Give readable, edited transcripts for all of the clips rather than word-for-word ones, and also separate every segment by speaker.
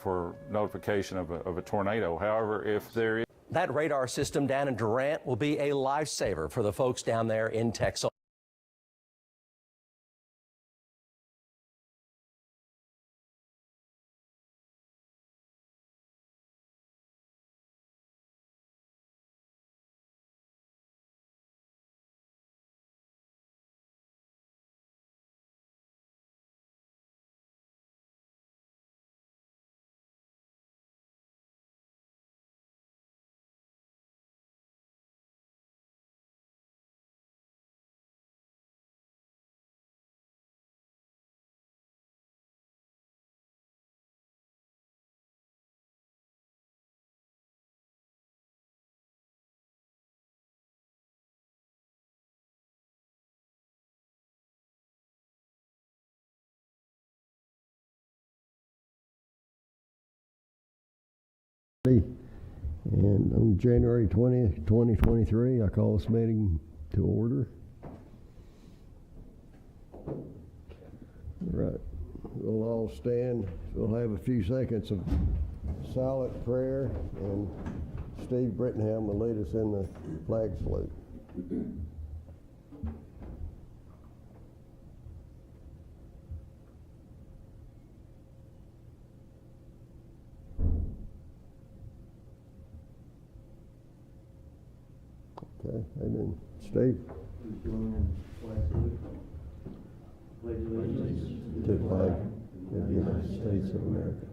Speaker 1: for notification of a tornado. However, if there is
Speaker 2: that radar system down in Durant will be a lifesaver for the folks down there in Texas.
Speaker 3: And on January 20th, 2023, I call this meeting to order. All right, we'll all stand. We'll have a few seconds of silent prayer, and Steve Brittenham will lead us in the flag salute. Okay, amen. Steve.
Speaker 4: Pledge allegiance
Speaker 3: To the flag of the United States of America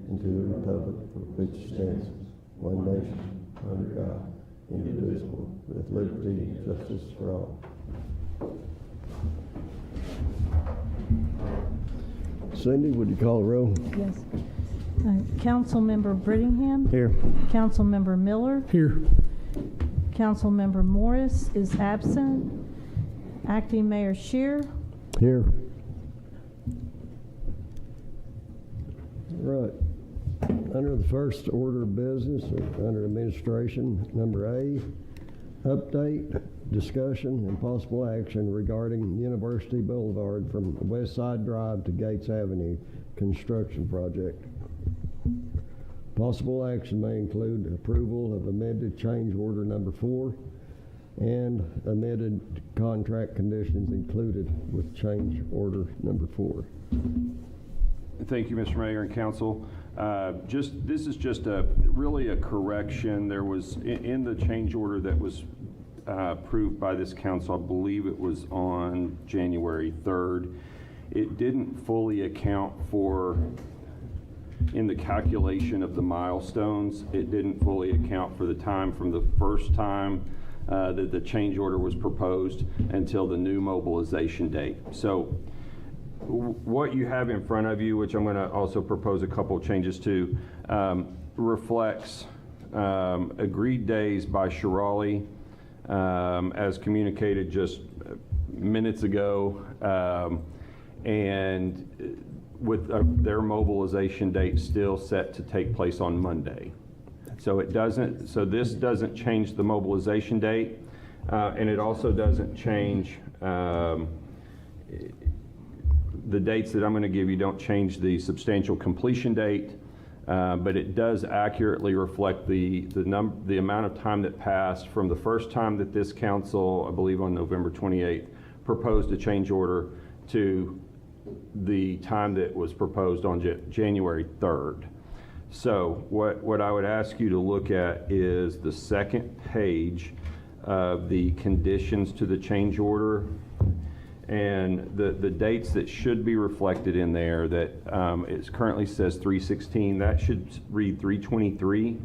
Speaker 3: and to the republic for which stands one nation under God, indivisible, with liberty and justice for all. Cindy, would you call the roll?
Speaker 5: Yes. Councilmember Brittingham.
Speaker 3: Here.
Speaker 5: Councilmember Miller.
Speaker 3: Here.
Speaker 5: Councilmember Morris is absent. Acting Mayor Shear.
Speaker 3: Here. Right. Under the first order of business, under administration, number A, update, discussion, and possible action regarding University Boulevard from West Side Drive to Gates Avenue construction project. Possible action may include approval of amended change order number 4 and amended contract conditions included with change order number 4.
Speaker 6: Thank you, Mr. Mayor and Council. This is just really a correction. There was in the change order that was approved by this council, I believe it was on January 3rd. It didn't fully account for, in the calculation of the milestones, it didn't fully account for the time from the first time that the change order was proposed until the new mobilization date. So what you have in front of you, which I'm going to also propose a couple of changes to, reflects agreed days by Shirali as communicated just minutes ago, and with their mobilization date still set to take place on Monday. So this doesn't change the mobilization date, and it also doesn't change the dates that I'm going to give you. Don't change the substantial completion date, but it does accurately reflect the amount of time that passed from the first time that this council, I believe on November 28th, proposed a change order to the time that was proposed on January 3rd. So what I would ask you to look at is the second page of the conditions to the change order, and the dates that should be reflected in there. That it currently says 3/16, that should read 3/23.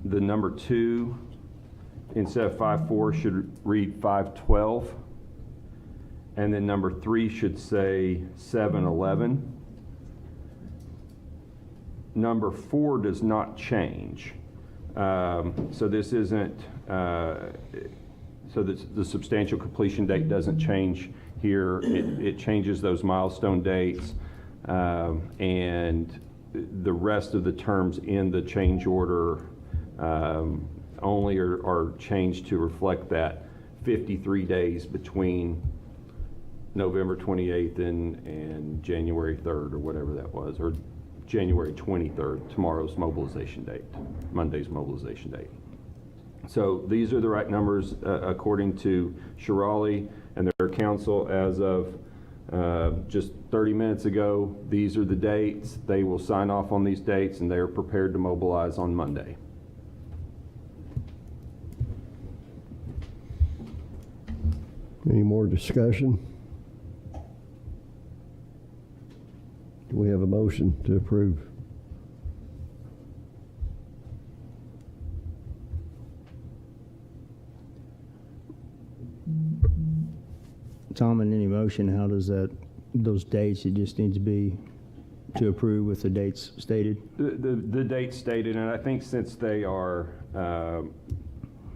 Speaker 6: The number 2 instead of 5/4 should read 5/12, and then number 3 should say 7/11. Number 4 does not change, so this isn't. So the substantial completion date doesn't change here. It changes those milestone dates, and the rest of the terms in the change order only are changed to reflect that 53 days between November 28th and January 3rd, or whatever that was, or January 23rd, tomorrow's mobilization date, Monday's mobilization date. So these are the right numbers according to Shirali and their council as of just 30 minutes ago. These are the dates. They will sign off on these dates, and they are prepared to mobilize on Monday.
Speaker 3: Any more discussion? Do we have a motion to approve?
Speaker 7: Tom, in any motion, how does those dates, it just needs to be to approve with the dates stated?
Speaker 6: The dates stated, and I think since they are,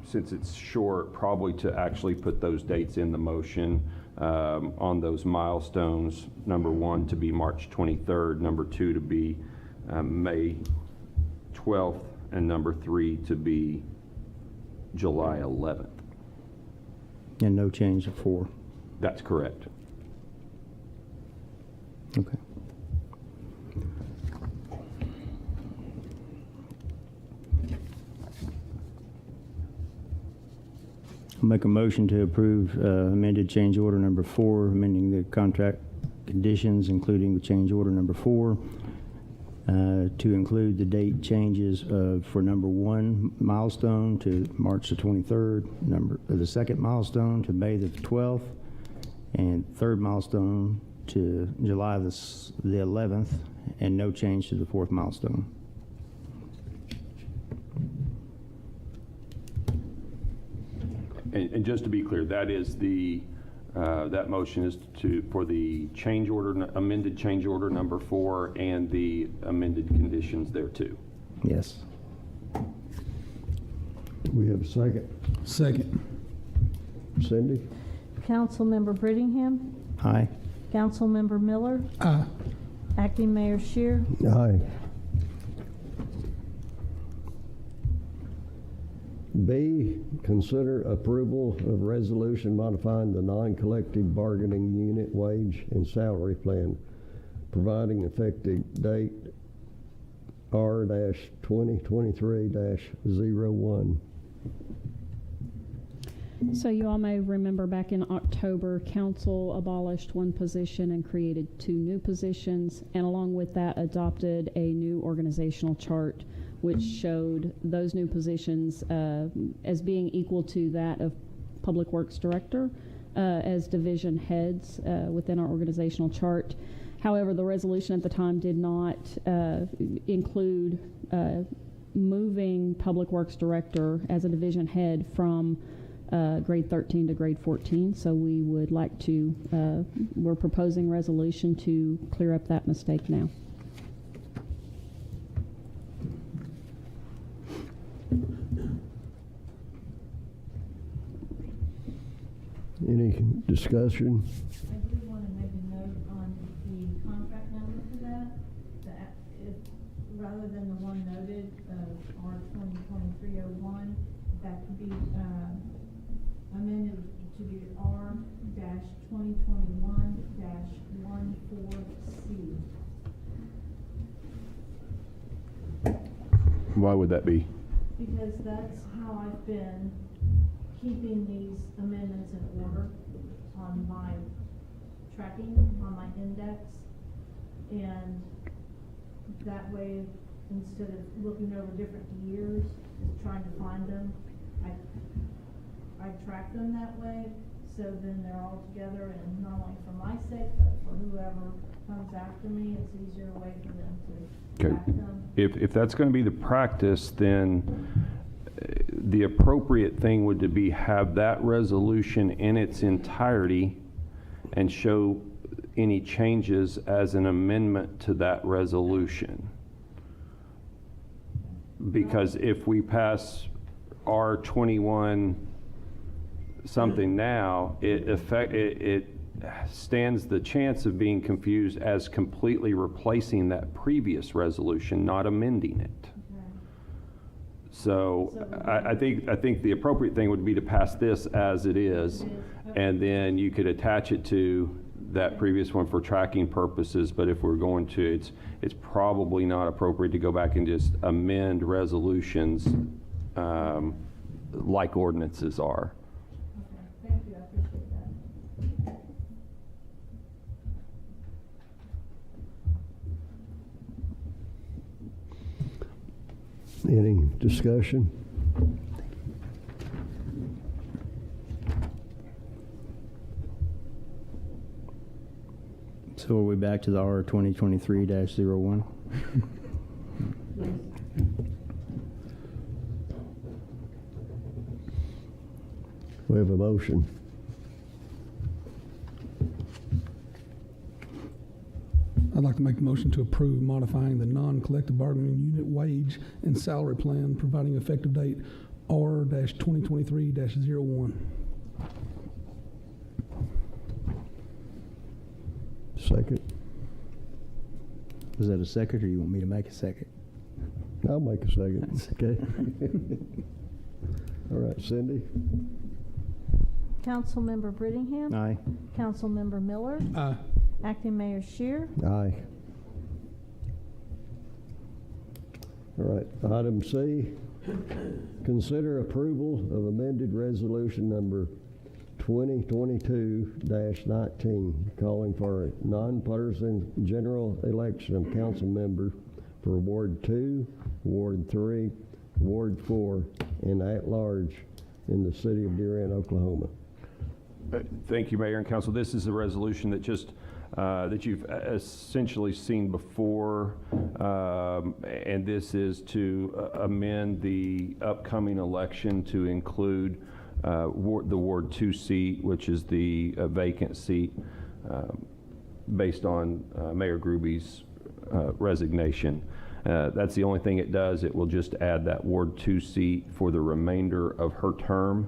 Speaker 6: since it's short, probably to actually put those dates in the motion on those milestones. Number 1 to be March 23rd, number 2 to be May 12th, and number 3 to be July 11th.
Speaker 7: And no change to 4?
Speaker 6: That's correct.
Speaker 7: Okay. I'll make a motion to approve amended change order number 4, amending the contract conditions, including the change order number 4, to include the date changes for number 1 milestone to March the 23rd, the second milestone to May the 12th, and third milestone to July the 11th, and no change to the 4th milestone.
Speaker 6: And just to be clear, that is the that motion is for the change order, amended change order number 4, and the amended conditions there too.
Speaker 7: Yes.
Speaker 3: Do we have a second?
Speaker 8: Second.
Speaker 3: Cindy?
Speaker 5: Councilmember Brittingham,
Speaker 7: Aye.
Speaker 5: Councilmember Miller,
Speaker 8: Aye.
Speaker 5: Acting Mayor Shear,
Speaker 3: Aye. B, consider approval of resolution modifying the non-collective bargaining unit wage and salary plan, providing effective date R-2023-01.
Speaker 9: So you all may remember back in October, council abolished 1 position and created 2 new positions, and along with that adopted a new organizational chart which showed those new positions as being equal to that of Public Works Director as division heads within our organizational chart. However, the resolution at the time did not include moving Public Works Director as a division head from grade 13 to grade 14. So we would like to, we're proposing resolution to clear up that mistake now.
Speaker 3: Any discussion?
Speaker 5: I do want to make a note on the contract number for that. Rather than the one noted of R-2023-01, that could be amended to be R-2021-14C.
Speaker 6: Why would that be?
Speaker 5: Because that's how I've been keeping these amendments in order on my tracking, on my index. And that way, instead of looking over different years, trying to find them, I track them that way. So then they're all together, and not only for my sake, but for whoever comes after me, it's easier way for them to track them.
Speaker 6: If that's going to be the practice, then the appropriate thing would be have that resolution in its entirety and show any changes as an amendment to that resolution. Because if we pass R21 something now, it stands the chance of being confused as completely replacing that previous resolution, not amending it. So I think the appropriate thing would be to pass this as it is, and then you could attach it to that previous one for tracking purposes, but if we're going to, it's probably not appropriate to go back and just amend resolutions like ordinances are.
Speaker 5: Okay, thank you, I appreciate that.
Speaker 3: Any discussion?
Speaker 7: So are we back to the R 2023-01?
Speaker 3: We have a motion.
Speaker 8: I'd like to make a motion to approve modifying the non-collective bargaining unit wage and salary plan, providing effective date R-2023-01.
Speaker 3: Second.
Speaker 7: Was that a second, or you want me to make a second?
Speaker 3: I'll make a second. Okay. All right, Cindy?
Speaker 10: Councilmember Brittingham.
Speaker 7: Aye.
Speaker 10: Councilmember Miller.
Speaker 8: Aye.
Speaker 10: Acting Mayor Shear.
Speaker 3: Aye. All right, item C, consider approval of amended resolution number 2022-19, calling for a nonpartisan general election of council member for Ward 2, Ward 3, Ward 4, and at large in the city of Durant, Oklahoma.
Speaker 6: Thank you, Mayor and Council. This is a resolution that just that you've essentially seen before, and this is to amend the upcoming election to include the Ward 2 seat, which is the vacant seat based on Mayor Gruby's resignation. That's the only thing it does. It will just add that Ward 2 seat for the remainder of her term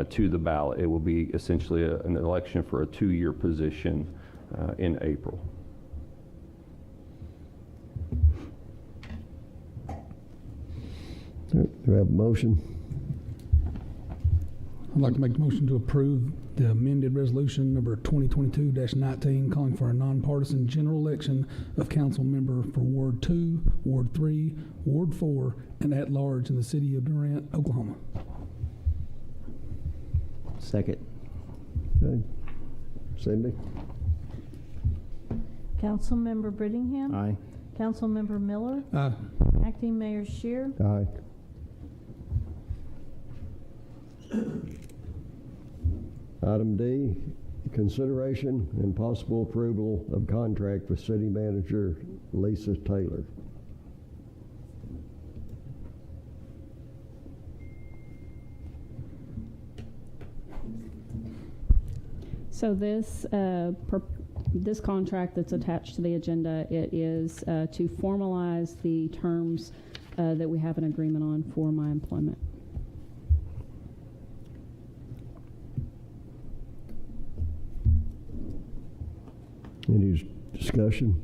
Speaker 6: to the ballot. It will be essentially an election for a 2-year position in April.
Speaker 3: Do we have a motion?
Speaker 8: I'd like to make a motion to approve the amended resolution number 2022-19, calling for a nonpartisan general election of council member for Ward 2, Ward 3, Ward 4, and at large in the city of Durant, Oklahoma.
Speaker 7: Second.
Speaker 3: Okay. Cindy?
Speaker 10: Councilmember Brittingham.
Speaker 7: Aye.
Speaker 10: Councilmember Miller.
Speaker 8: Aye.
Speaker 10: Acting Mayor Shear.
Speaker 3: Aye. Item D, consideration and possible approval of contract with city manager Lisa Taylor.
Speaker 9: So this this contract that's attached to the agenda, it is to formalize the terms that we have an agreement on for my employment.
Speaker 3: Any discussion?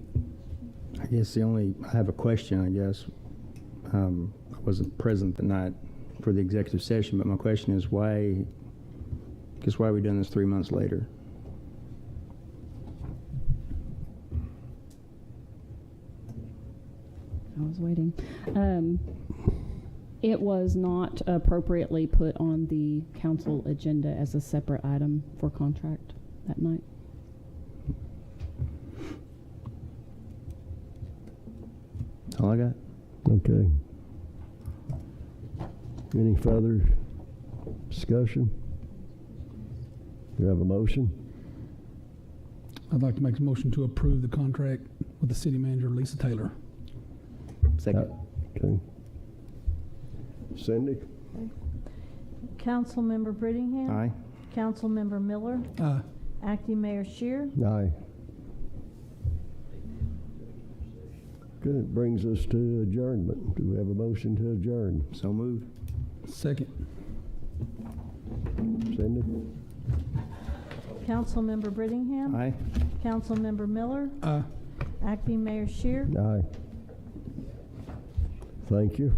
Speaker 7: I guess I have a question, I guess. I wasn't present the night for the executive session, but my question is why are we doing this 3 months later?
Speaker 9: I was waiting. It was not appropriately put on the council agenda as a separate item for contract that night.
Speaker 7: That's all I got.
Speaker 3: Okay. Any further discussion? Do you have a motion?
Speaker 8: I'd like to make a motion to approve the contract with the city manager, Lisa Taylor.
Speaker 7: Second.
Speaker 3: Okay. Cindy?
Speaker 10: Councilmember Brittingham.
Speaker 7: Aye.
Speaker 10: Councilmember Miller.
Speaker 8: Aye.
Speaker 10: Acting Mayor Shear.
Speaker 3: Aye. Good. Brings us to adjournment. Do we have a motion to adjourn?
Speaker 7: So moved.
Speaker 8: Second.
Speaker 3: Cindy?
Speaker 10: Councilmember Brittingham.
Speaker 7: Aye.
Speaker 10: Councilmember Miller.
Speaker 8: Aye.
Speaker 10: Acting Mayor Shear.
Speaker 3: Aye. Thank you.